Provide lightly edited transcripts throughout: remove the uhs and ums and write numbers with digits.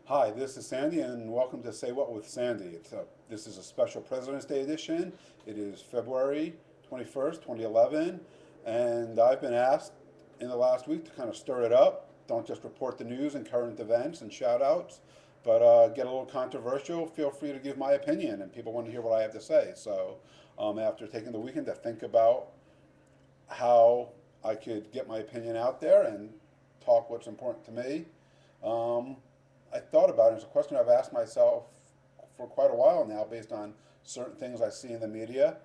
Hi, this is Sandy, and welcome to Say What with Sandy. This is a special President's Day edition. It is February 21st, 2011, and I've been asked in the last week to kind of stir it up. Don't just report the news and current events and shout outs, but get a little controversial. Feel free to give my opinion, and people want to hear what I have to say. After taking the weekend to think about how I could get my opinion out there and talk what's important to me, um, I thought about it. It's a question I've asked myself for quite a while now based on certain things I see in the media.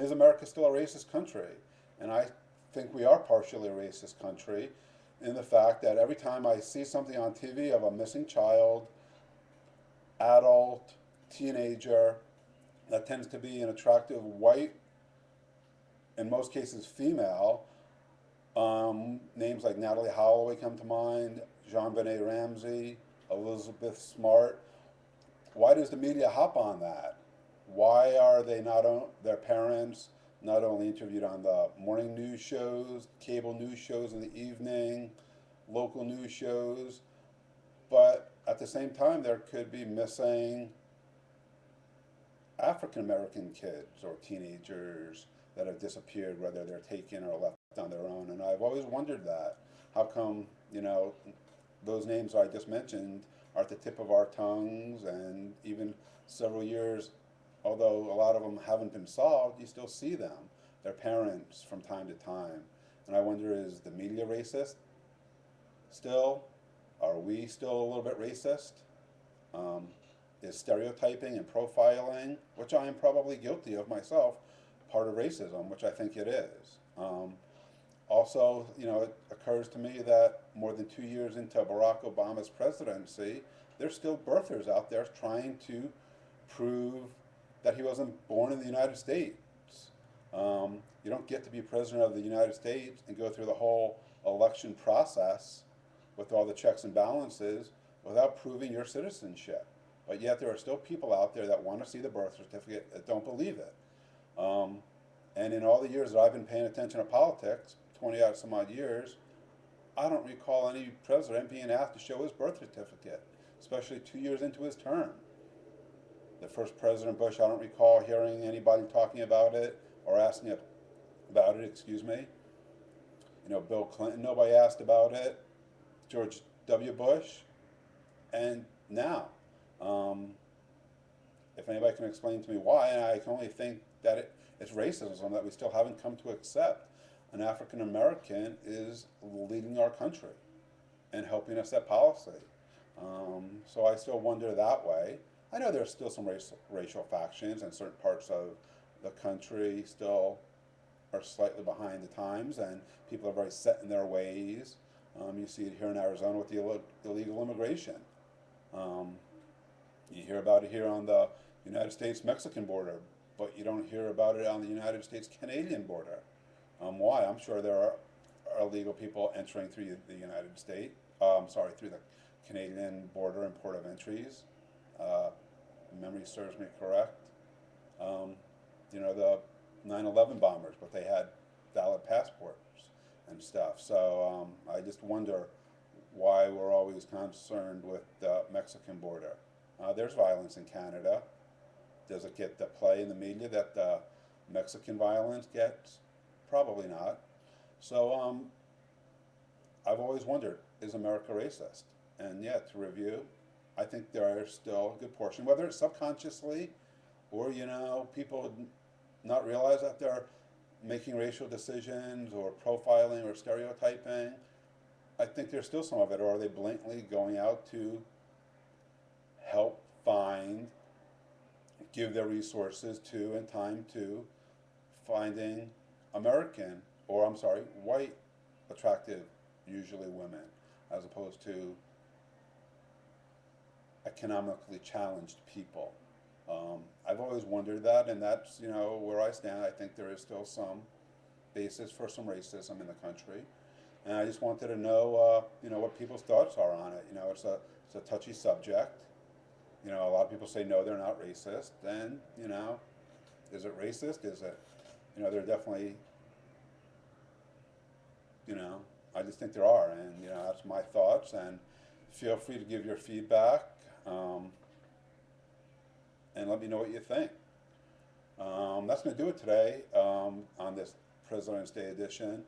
Is America still a racist country? And I think we are partially a racist country in the fact that every time I see something on TV of a missing child, adult, teenager, that tends to be an attractive white, in most cases female. Names like Natalie Holloway come to mind, JonBenet Ramsey, Elizabeth Smart. Why does the media hop on that? Why are they not their parents not only interviewed on the morning news shows, cable news shows in the evening, local news shows, but at the same time there could be missing African American kids or teenagers that have disappeared, whether they're taken or left on their own. And I've always wondered that. How come, those names I just mentioned are at the tip of our tongues, and even several years, although a lot of them haven't been solved, you still see them, their parents from time to time. And I wonder, is the media racist still? Are we still a little bit racist? Um, is stereotyping and profiling, which I am probably guilty of myself, part of racism, which I think it is. Also, it occurs to me that more than 2 years into Barack Obama's presidency, there's still birthers out there trying to prove that he wasn't born in the United States. You don't get to be president of the United States and go through the whole election process with all the checks and balances without proving your citizenship. But yet there are still people out there that want to see the birth certificate that don't believe it. Um, and in all the years that I've been paying attention to politics, 20 odd some odd years, I don't recall any president being asked to show his birth certificate, especially 2 years into his term. The first President Bush, I don't recall hearing anybody talking about it or asking about it, excuse me. Bill Clinton, nobody asked about it. George W. Bush, and now. Um, if anybody can explain to me why, and I can only think that it's racism that we still haven't come to accept an African American is leading our country and helping us set policy. So I still wonder that way. I know there's still some racial factions, and certain parts of the country still are slightly behind the times, and people are very set in their ways. You see it here in Arizona with the illegal immigration. Um, you hear about it here on the United States-Mexican border, but you don't hear about it on the United States-Canadian border. Why? I'm sure there are illegal people entering through the United States, through the Canadian border and port of entries. Uh, Memory serves me correct. Um, the 9/11 bombers, but they had valid passports and stuff. So I just wonder why we're always concerned with the Mexican border. There's violence in Canada. Does it get the play in the media that the Mexican violence gets? Probably not. So I've always wondered, is America racist? And yeah, to review, I think there are still a good portion, whether it's subconsciously or, people not realize that they're making racial decisions or profiling or stereotyping. I think there's still some of it, or are they blatantly going out to help find, give their resources to and time to finding American, or I'm sorry, white, attractive, usually women, as opposed to economically challenged people. I've always wondered that, and that's where I stand. I think there is still some basis for some racism in the country, and I just wanted to know, what people's thoughts are on it. It's a touchy subject. A lot of people say no, they're not racist. And is it racist? Is it? They're definitely. I just think there are, and that's my thoughts. And Feel free to give your feedback and let me know what you think. That's going to do it today on this President's Day edition.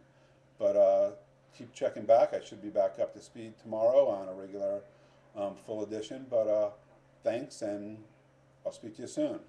But keep checking back. I should be back up to speed tomorrow on a regular full edition. But thanks, and I'll speak to you soon.